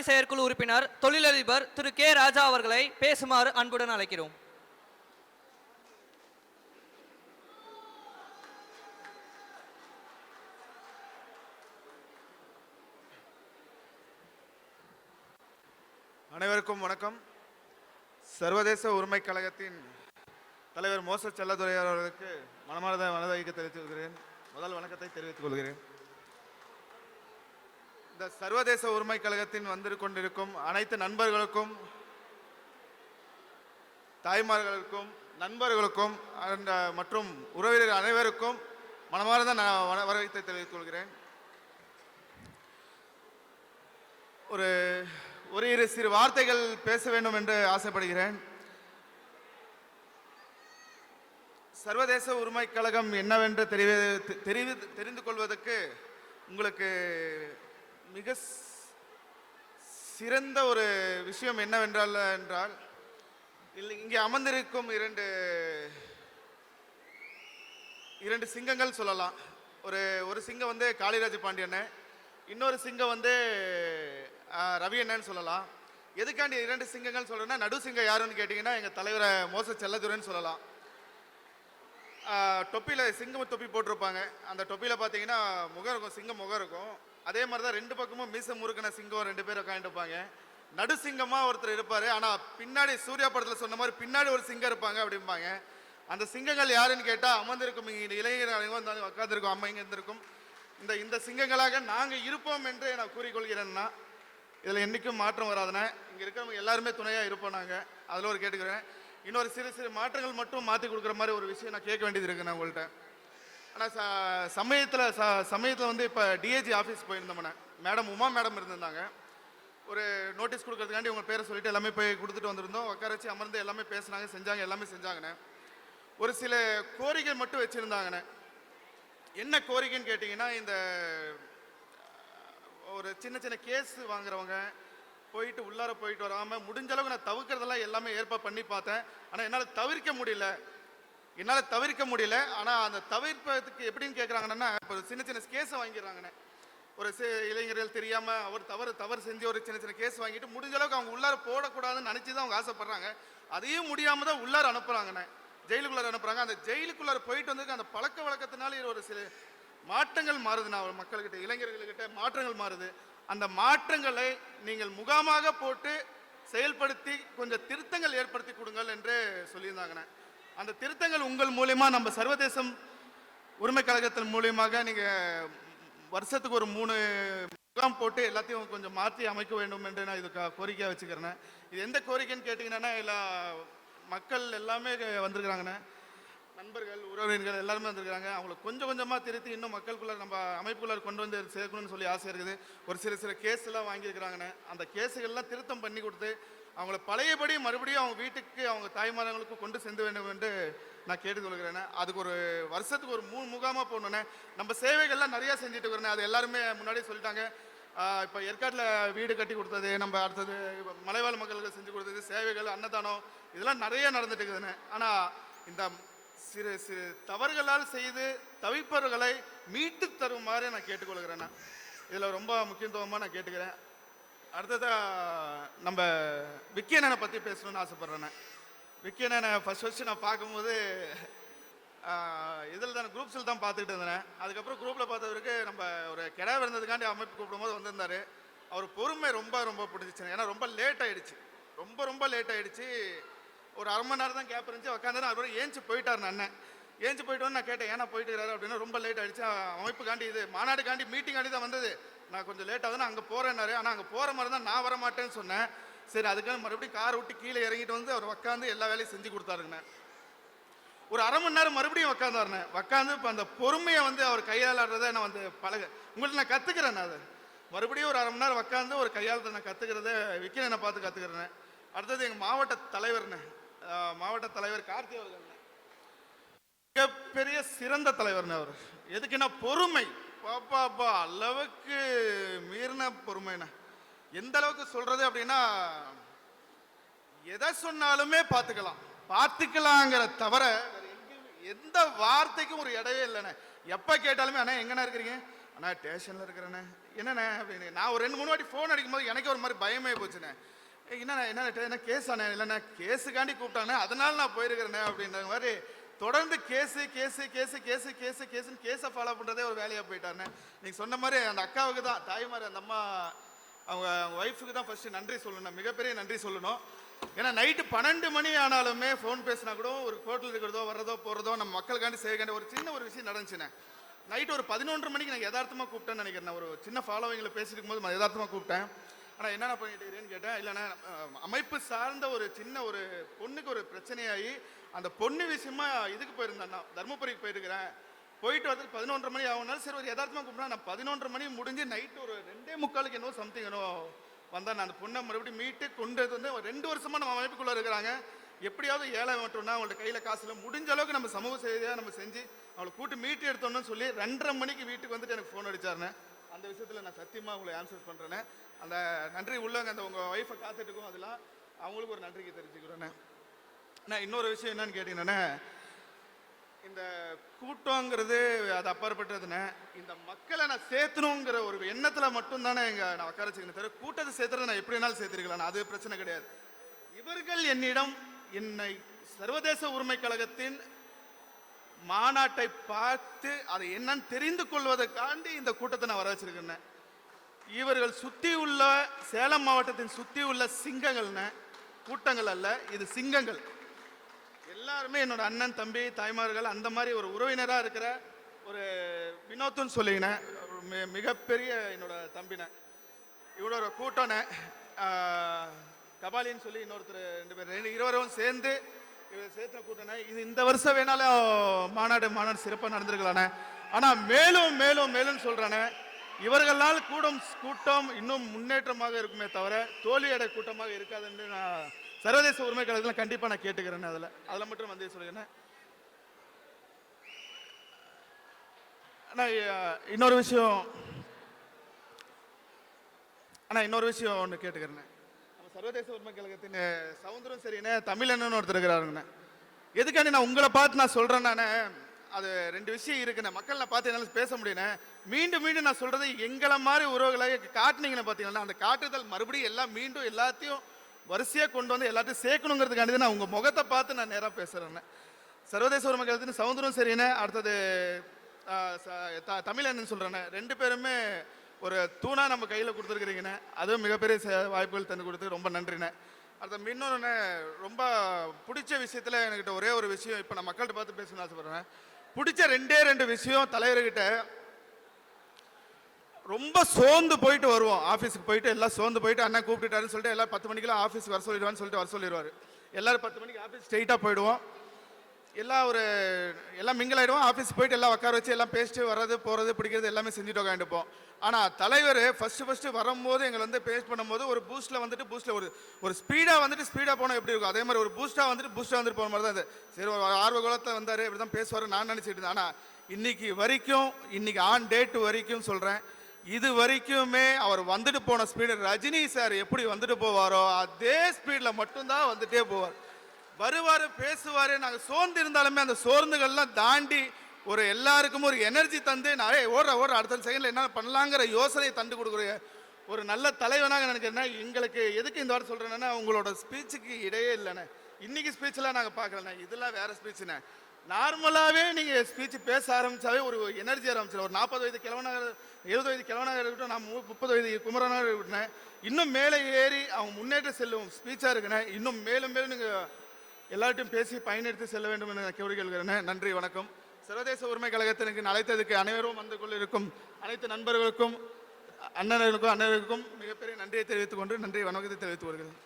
செயற்குழு உறுப்பினர் தொழிலதிபர் திரு கே ராஜா அவர்களை பேசுமாறு அன்புடன் அழைக்கிறோம். அனைவருக்கும் வணக்கம். சர்வதேச உரிமை கழகத்தின் தலைவர் மோச செல்லதுரை அவர்களுக்கு மனமார்ந்த வணக்கத்தை தெரிவித்துக் கொள்கிறேன். முதல் வணக்கத்தை தெரிவித்துக் கொள்கிறேன். இந்த சர்வதேச உரிமை கழகத்தின் வந்து கொண்டிருக்கும் அனைத்து நண்பர்களுக்கும், தாய்மார்களுக்கும், நண்பர்களுக்கும் மற்றும் உறவினர் அனைவருக்கும் மனமார்ந்த வரவேற்பை தெரிவித்துக் கொள்கிறேன். ஒரு சிறு வார்த்தைகள் பேச வேண்டும் என்று ஆசைப்படுகிறேன். சர்வதேச உரிமை கழகம் என்னவென்று தெரிந்து கொள்வதற்கு உங்களுக்கு மிக சிறந்த ஒரு விஷயம் என்னவென்றால் இங்கே அமர்ந்திருக்கும் இரண்டு சிங்கங்கள் சொல்லலாம். ஒரு சிங்கம் வந்து காளிராஜ பாண்டியன், இன்னொரு சிங்கம் வந்து ரவி அண்ணன்னு சொல்லலாம். எதுக்காண்டி இரண்டு சிங்கங்கள் சொல்றேன்னா, நடு சிங்கம் யாருன்னு கேட்டீங்கன்னா எங்க தலைவரை மோச செல்லதுரைன்னு சொல்லலாம். தொப்பியில சிங்கம் தொப்பி போட்டிருப்பாங்க. அந்த தொப்பியில பாத்தீங்கன்னா முகம் இருக்கும், சிங்கம் முகம் இருக்கும். அதே மாதிரிதான் ரெண்டு பக்கமும் மீச முறுக்கின சிங்கம் ரெண்டு பேரும் உட்காந்துருப்பாங்க. நடு சிங்கமா ஒருத்தர் இருப்பாரு, ஆனா பின்னாடி சூர்யா படத்துல சொன்ன மாதிரி பின்னாடி ஒரு சிங்கம் இருப்பாங்க அப்படிம்பாங்க. அந்த சிங்கங்கள் யாருன்னு கேட்டா அமர்ந்திருக்கும் இளைஞர்கள் உட்காந்துருக்கும், அம்மா இங்க இருந்திருக்கும். இந்த சிங்கங்களாக நாங்க இருப்போம் என்று நான் கூறிக்கொள்கிறேன்னா இதுல என்னைக்கும் மாற்றம் வராதுன்னா இங்க இருக்கிறவங்க எல்லாருமே துணையா இருப்போம். நாங்க அதுல ஒரு கேட்டுக்கிறேன். இன்னொரு சிறு மாற்றங்கள் மட்டும் மாற்றி கொடுக்குற மாதிரி ஒரு விஷயம் நான் கேட்க வேண்டியது இருக்கு நான் உங்கள்கிட்ட. ஆனால் சமயத்தில் வந்து இப்போ டிஏஜி ஆஃபீஸ் போயிருந்தோம்னா மேடம் உமா மேடம் இருந்திருந்தாங்க. ஒரு நோட்டீஸ் கொடுக்கறதுக்காண்டி உங்கள் பேரை சொல்லிட்டு எல்லாமே போய் கொடுத்துட்டு வந்திருந்தோம். உட்கார வச்சு அமர்ந்து எல்லாமே பேசினாங்க, செஞ்சாங்க, எல்லாமே செஞ்சாங்கண்ணே. ஒரு சில கோரிக்கை மட்டும் வச்சுருந்தாங்கண்ணே. என்ன கோரிக்கைன்னு கேட்டிங்கன்னா, இந்த ஒரு சின்ன கேஸ் வாங்குறவங்க போயிட்டு உள்ளார போயிட்டு வராமல் முடிஞ்ச அளவுக்கு நான் தவிர்க்கிறதெல்லாம் எல்லாமே ஏற்பாடு பண்ணி பார்த்தேன். ஆனால் என்னால் தவிர்க்க முடியல. ஆனால் அந்த தவிர்ப்பதுக்கு எப்படின்னு கேட்குறாங்கன்னா, இப்போ சின்ன கேஸை வாங்கிடுறாங்கண்ணே. ஒரு இளைஞர்கள் தெரியாமல் அவர் தவறு செஞ்சு ஒரு சின்ன கேஸ் வாங்கிட்டு முடிஞ்ச அளவுக்கு அவங்க உள்ளார போடக்கூடாதுன்னு நினச்சி தான் அவங்க ஆசைப்படுறாங்க. அதையும் முடியாமல் தான் உள்ளார அனுப்புகிறாங்கண்ணே, ஜெயிலுக்குள்ளார அனுப்புகிறாங்க. அந்த ஜெயிலுக்குள்ளார போயிட்டு வந்து அந்த பழக்க வழக்கத்தினால ஒரு சில மாற்றங்கள் மாறுதுண்ணா. மக்கள்கிட்ட, இளைஞர்கள்கிட்ட மாற்றங்கள் மாறுது. அந்த மாற்றங்களை நீங்கள் முகாமாக போட்டு செயல்படுத்தி கொஞ்சம் திருத்தங்கள் ஏற்படுத்தி கொடுங்கள் என்று சொல்லியிருந்தாங்கண்ணே. அந்த திருத்தங்கள் உங்கள் மூலியமா நம்ம சர்வதேசம் உரிமை கழகத்தின் மூலியமாக நீங்கள் வருஷத்துக்கு ஒரு 3 முகாம் போட்டு எல்லாத்தையும் கொஞ்சம் மாற்றி அமைக்க வேண்டும் என்று நான் இது கோரிக்கையாக வச்சுக்கிறேன். இது எந்த கோரிக்கைன்னு கேட்டிங்கன்னா, எல்லா மக்கள் எல்லாமே வந்திருக்கிறாங்கண்ணே, நண்பர்கள், உறவினர்கள் எல்லாருமே வந்திருக்காங்க. அவங்களை கொஞ்சம் கொஞ்சமாக திருத்தி இன்னும் மக்களுக்குள்ள நம்ம அமைப்புக்குள்ளார கொண்டு வந்து சேர்க்கணும்னு சொல்லி ஆசை இருக்குது. ஒரு சில கேஸ் எல்லாம் வாங்கியிருக்கிறாங்கண்ணே. அந்த கேஸுகள்லாம் திருத்தம் பண்ணி கொடுத்து அவங்கள பழையபடி மறுபடியும் அவங்க வீட்டுக்கு, அவங்க தாய்மார்களுக்கு கொண்டு சென்று வேண்டும் என்று நான் கேட்டுக்கொள்கிறேன். அதுக்கு ஒரு வருஷத்துக்கு ஒரு 3 முகாமாக போடணுண்ணே. நம்ம சேவைகள்லாம் நிறையா செஞ்சுட்டு இருக்கிறேன். அது எல்லாருமே முன்னாடியே சொல்லிட்டாங்க. இப்போ ஏற்காட்டில் வீடு கட்டி கொடுத்தது, நம்ம அடுத்தது மலைவாழ் மக்களுக்கு செஞ்சு கொடுத்தது, சேவைகள், அன்னதானம், இதெல்லாம் நிறைய நடந்துட்டு இருக்குதுண்ணே. ஆனால் இந்த சிறு தவறுகளால் செய்து தவிப்பவர்களை மீட்டு தருமாறு நான் கேட்டுக்கொள்கிறேன். இதில் ரொம்ப முக்கியத்துவமாக நான் கேட்டுக்கிறேன். அடுத்ததாக நம்ம விக்கியண்ணனை பற்றி பேசணும்னு ஆசைப்பட்றேன். விக்கியண்ணனை ஃபர்ஸ்ட் நான் பார்க்கும்போது இதில் தான் குரூப்ஸில் தான் பார்த்துக்கிட்டு இருந்தேன். அதுக்கப்புறம் குரூப்பில் பார்த்தவருக்கு நம்ம ஒரு கிடா இருந்ததுக்காண்டி அமைப்பு கூப்பிடும்போது வந்திருந்தார். அவர் பொறுமை ரொம்ப பிடிச்சிச்சு. ஏன்னா ரொம்ப லேட் ஆகிடுச்சு, ரொம்ப லேட் ஆகிடுச்சு. ஒரு 1/2 மணி நேரம் தான் கேப் இருந்துச்சு. உட்காந்து அவரோட ஏஞ்சி போயிட்டார். அண்ணன் ஏஞ்சி போயிட்டோன்னு நான் கேட்டேன், ஏன்னா போயிட்டு இருக்கிறாரு அப்படின்னா, ரொம்ப லேட் ஆகிடுச்சு, அமைப்புக்காண்டி இது மாநாடுக்காண்டி மீட்டிங்காண்டி தான் வந்தது, நான் கொஞ்சம் லேட் ஆகுதுன்னு அங்கே போகிறேன்னாரு. ஆனால் அங்கே போகிற மாதிரி தான் நான் வர மாட்டேன்னு சொன்னேன். சரி, அதுக்காக மறுபடியும் காரை விட்டு கீழே இறங்கிட்டு வந்து அவர் உட்காந்து எல்லா வேலையும் செஞ்சு கொடுத்தாருங்கண்ணே. ஒரு 1/2 மணி நேரம் மறுபடியும் உட்காந்தாருண்ணே. உட்காந்து இப்போ அந்த பொறுமையை வந்து அவர் கையாளாடுறதை நான் வந்து உங்கள்கிட்ட நான் கற்றுக்கிறேன். அது மறுபடியும் ஒரு 1/2 மணி நேரம் உட்காந்து ஒரு கையாளத்தை நான் கற்றுக்கிறத விக்கிரனை பார்த்து கற்றுக்கிறேன். அடுத்தது எங்கள் மாவட்ட தலைவர் கார்த்தி அவர்கள் மிகப்பெரிய சிறந்த தலைவர்னு. அவர் எதுக்குன்னா பொறுமை, பாப்பா அளவுக்கு மீறின பொறுமைண்ண. எந்த அளவுக்கு சொல்றது அப்படின்னா, எதை சொன்னாலுமே பார்த்துக்கலாங்கிற தவிர எந்த வார்த்தைக்கும் ஒரு இடவே இல்லைண்ணே. எப்ப கேட்டாலுமே அண்ணா எங்கண்ணா இருக்கிறீங்க, அண்ணா ஸ்டேஷனில் இருக்கிறேண்ணே. என்னண்ணே அப்படின்னு நான் ஒரு 2-3 வாட்டி ஃபோன் அடிக்கும்போது எனக்கு ஒரு மாதிரி பயமே போச்சுண்ணே. என்னண்ணே என்ன கேஸ் ஆனே? இல்லைண்ணே கேஸுக்காண்டி கூப்பிட்டாங்கண்ணே, அதனால நான் போயிருக்கிறேண்ணே அப்படின்ற மாதிரி தொடர்ந்து கேஸுன்னு கேஸை ஃபாலோ பண்ணுறதே ஒரு வேலையாக போயிட்டாருண்ணே. நீங்கள் சொன்ன மாதிரி அந்த அக்காவுக்கு தான், தாய்மார் அந்த அம்மா அவங்க ஒய்ஃபுக்கு தான் ஃபஸ்ட்டு நன்றி சொல்லணும், மிகப்பெரிய நன்றி சொல்லணும். ஏன்னா நைட்டு 12 மணி ஆனாலுமே ஃபோன் பேசினா கூட ஒரு கோர்ட்டில் இருக்கிறதோ வர்றதோ போகிறதோ நம்ம மக்களுக்காண்டி செய்யக்காண்டி ஒரு சின்ன ஒரு விஷயம் நடந்துச்சுண்ணே. நைட்டு ஒரு 11 மணிக்கு நான் யதார்த்தமாக கூப்பிட்டேன்னு நினைக்கிறேன். ஒரு சின்ன ஃபாலோவிங்கில் பேசிட்டு போது நான் யதார்த்தமாக கூப்பிட்டேன். ஆனால் என்னென்ன பண்ணிட்டு இருக்கிறேன்னு கேட்டேன். இல்லைண்ணா அமைப்பு சார்ந்த ஒரு சின்ன ஒரு பொண்ணுக்கு ஒரு பிரச்சனையாகி அந்த பொண்ணு விஷயமா இதுக்கு போயிருந்தேன், நான் தர்மபுரிக்கு போயிருக்கிறேன். போயிட்டு வரதுக்கு 11 மணி ஆகுனாலும் சரி ஒரு யதார்த்தமாக கூப்பிட்டா நான் 11 மணி முடிஞ்சு நைட்டு ஒரு 2:45 என்னோ சம்திங் என்னோ வந்தேன். நான் அந்த பொண்ணை மறுபடியும் மீட்டு கொண்டு வந்து 2 வருஷமாக நம்ம அமைப்புக்குள்ளே இருக்கிறாங்க. எப்படியாவது ஏழை மட்டும்னா அவங்கள்ட்ட கையில் காசு இல்லை, முடிஞ்ச அளவுக்கு நம்ம சமூக சேவையாக நம்ம செஞ்சு அவளை கூட்டு மீட்டு எடுத்தோன்னு சொல்லி 2:30 மணிக்கு வீட்டுக்கு வந்துட்டு எனக்கு ஃபோன் அடிச்சாருண்ணே. அந்த விஷயத்தில் நான் சத்தியமாக உங்களை ஆன்சர் பண்ணுறேன்னே. அந்த நன்றி உள்ளவங்க அந்த உங்கள் ஒய்ஃபை காத்துட்டுக்கும் அதெல்லாம் அவங்களுக்கு ஒரு நன்றிக்கு தெரிஞ்சுக்கிறேண்ணே. நான் இன்னொரு விஷயம் என்னன்னு கேட்டீங்கன்னா, இந்த கூட்டங்கிறது அது அப்பாற்பட்டதுன்னு இந்த மக்களை நான் சேர்த்தணுங்கிற ஒரு எண்ணத்தில் மட்டும்தானே நான் உட்கார வச்சுக்கணும் தவிர கூட்டத்தை சேர்த்துறது நான் எப்படி வேணாலும் சேர்த்துருக்கலாம், அது பிரச்சனை கிடையாது. இவர்கள் என்னிடம் என்னை சர்வதேச உரிமை கழகத்தின் மாநாட்டை பார்த்து அதை என்னன்னு தெரிந்து கொள்வதற்காண்டி இந்த கூட்டத்தை நான் வர வச்சிருக்கேன். இவர்கள் சுத்தி உள்ள சேலம் மாவட்டத்தின் சுத்தி உள்ள சிங்கங்கள்னு கூட்டங்கள் அல்ல, இது சிங்கங்கள். எல்லாருமே என்னோட அண்ணன் தம்பி தாய்மார்கள் அந்த மாதிரி ஒரு உறவினராக இருக்கிற ஒரு வினோத்துன்னு சொல்லினேன், மிகப்பெரிய என்னோட தம்பினேன். இவ்வளோ ஒரு கூட்டம்னே கபாலின்னு சொல்லி இன்னொருத்தர் 2 பேர் இருவரும் சேர்ந்து சேர்த்த கூட்டணே. இது இந்த வருஷம் வேணாலும் மாநாடு சிறப்பாக நடந்திருக்கலானே. ஆனால் மேலும் மேலும் மேலும் சொல்கிறேனே, இவர்களால் கூட்டம் இன்னும் முன்னேற்றமாக இருக்குமே தவிர தோல்வியடை கூட்டமாக இருக்காதுன்னு நான் சர்வதேச உரிமை கழகத்தில் கண்டிப்பாக நான் கேட்டுக்கிறேன். அதில் மட்டும் வந்து சொல்லுகிறேன். ஆனால் இன்னொரு விஷயம் ஒன்று கேட்டுக்கிறேன். நம்ம சர்வதேச உரிமை கழகத்தின் சவுந்தரம் சரிண்ணே தமிழன்னு ஒருத்தர் இருக்கிறாருங்கண்ணே. எதுக்காண்டி நான் உங்களை பார்த்து நான் சொல்கிறேன், நான் அது 2 விஷயம் இருக்குண்ணே. மக்கள் நான் பார்த்து என்னால் பேச முடியுண்ணே. மீண்டும் மீண்டும் நான் சொல்கிறது, எங்களை மாதிரி உறவுகளை காட்டினீங்கன்னு பார்த்தீங்கன்னா அந்த காட்டுதல் மறுபடியும் எல்லாம் மீண்டும் எல்லாத்தையும் வரிசையாக கொண்டு வந்து எல்லாத்தையும் சேர்க்கணுங்கிறதுக்காண்டி நான் உங்கள் முகத்தை பார்த்து நான் நேராக பேசுகிறேன். சர்வதேச உரிமை கழகத்தின் சவுந்தரம் சரிண்ணே, அடுத்தது தமிழன்னு சொல்கிறேண்ணே. 2 பேருமே ஒரு தூணா நம்ம கையில் கொடுத்துருக்குறீங்கண்ணே. அதுவும் மிகப்பெரிய வாய்ப்புகள் தந்து கொடுத்து ரொம்ப நன்றிண்ணே. அடுத்த இன்னொன்று ரொம்ப பிடிச்ச விஷயத்தில் என்கிட்ட ஒரே ஒரு விஷயம் இப்போ நான் மக்கள்கிட்ட பார்த்து பேசணும்னு ஆசைப்படுறேன். பிடிச்ச 2 விஷயம் தலைவர்கிட்ட. ரொம்ப சோர்ந்து போயிட்டு வருவோம், ஆஃபீஸுக்கு போயிட்டு எல்லாம் சோர்ந்து போயிட்டு அண்ணன் கூப்பிட்டுட்டாருன்னு சொல்லிட்டு எல்லாம் 10 மணிக்கெல்லாம் ஆஃபீஸுக்கு வர சொல்லிடுவான்னு சொல்லிட்டு வர சொல்லிடுவார். எல்லோரும் 10 மணிக்கு ஆஃபீஸ் ஸ்ட்ரெயிட்டாக போயிடுவோம். எல்லாம் மிங்கிள் ஆகிடுவோம். ஆஃபீஸ் போயிட்டு எல்லாம் உட்கார வச்சு எல்லாம் பேசிட்டு வர்றது போகிறது பிடிக்கிறது எல்லாமே செஞ்சுட்டு உட்காந்துப்போம். ஆனால் தலைவர் ஃபஸ்ட்டு வரும்போது எங்களை வந்து பேஸ்ட் பண்ணும்போது ஒரு பூஸ்ட்டில் ஒரு ஸ்பீடாக போனால் எப்படி இருக்கும், அதே மாதிரி ஒரு பூஸ்ட்டாக வந்துட்டு போன மாதிரி தான் இது. சரி, ஒரு ஆர்வ கோலத்தில் வந்தார், இப்படி தான் பேசுவார் நான் நினச்சிட்டு இருந்தேன். ஆனால் இன்னைக்கு ஆன் டேட் வரைக்கும் சொல்கிறேன், இது வரைக்குமே அவர் வந்துட்டு போன ஸ்பீடு ரஜினி சார் எப்படி வந்துட்டு போவாரோ அதே ஸ்பீடில் மட்டும்தான் வந்துட்டே போவார். வருவார், பேசுவார். நாங்கள் சோர்ந்து இருந்தாலுமே அந்த சோர்ந்துகள்லாம் தாண்டி ஒரு எல்லாருக்கும் ஒரு எனர்ஜி தந்து நிறைய ஓடுற அடுத்த செகண்டில் என்ன பண்ணலாங்கிற யோசனை தந்து கொடுக்குற ஒரு நல்ல தலைவனாக நினைக்கிறேன்னா. எங்களுக்கு எதுக்கு இந்த வாரம் சொல்கிறேன்னா, உங்களோட ஸ்பீச்சுக்கு இடையே இல்லைண்ணே. இன்றைக்கி ஸ்பீச்செலாம் நாங்கள் பார்க்கலண்ணே, இதெல்லாம் வேறு ஸ்பீச்சுண்ணே. நார்மலாகவே நீங்கள் ஸ்பீச் பேச ஆரம்பித்தாவே ஒரு எனர்ஜி ஆரம்பிச்சிடும். ஒரு 40 வயது கிழவனாக 70 வயது கிழவனாக இருக்கட்டும், நான் 30 வயது குமரனாக இருக்கட்டேன், இன்னும் மேலே ஏறி அவங்க முன்னேற்ற செல்லும் ஸ்பீச்சாக இருக்குண்ணே. இன்னும் மேலும் நீங்கள் எல்லார்ட்டையும் பேசி பயனெடுத்து செல்ல வேண்டும் என்று நான் கேள்விக்கிறேன். நன்றி, வணக்கம். சர்வதேச உரிமை கழகத்திற்கு அழைத்ததுக்கு அனைவரும் வந்து கொண்டிருக்கும் அனைத்து நண்பர்களுக்கும் அண்ணர்களுக்கும் மிகப்பெரிய நன்றியை தெரிவித்துக் கொண்டு நன்றி வணக்கத்தை தெரிவித்து வருகிறேன்.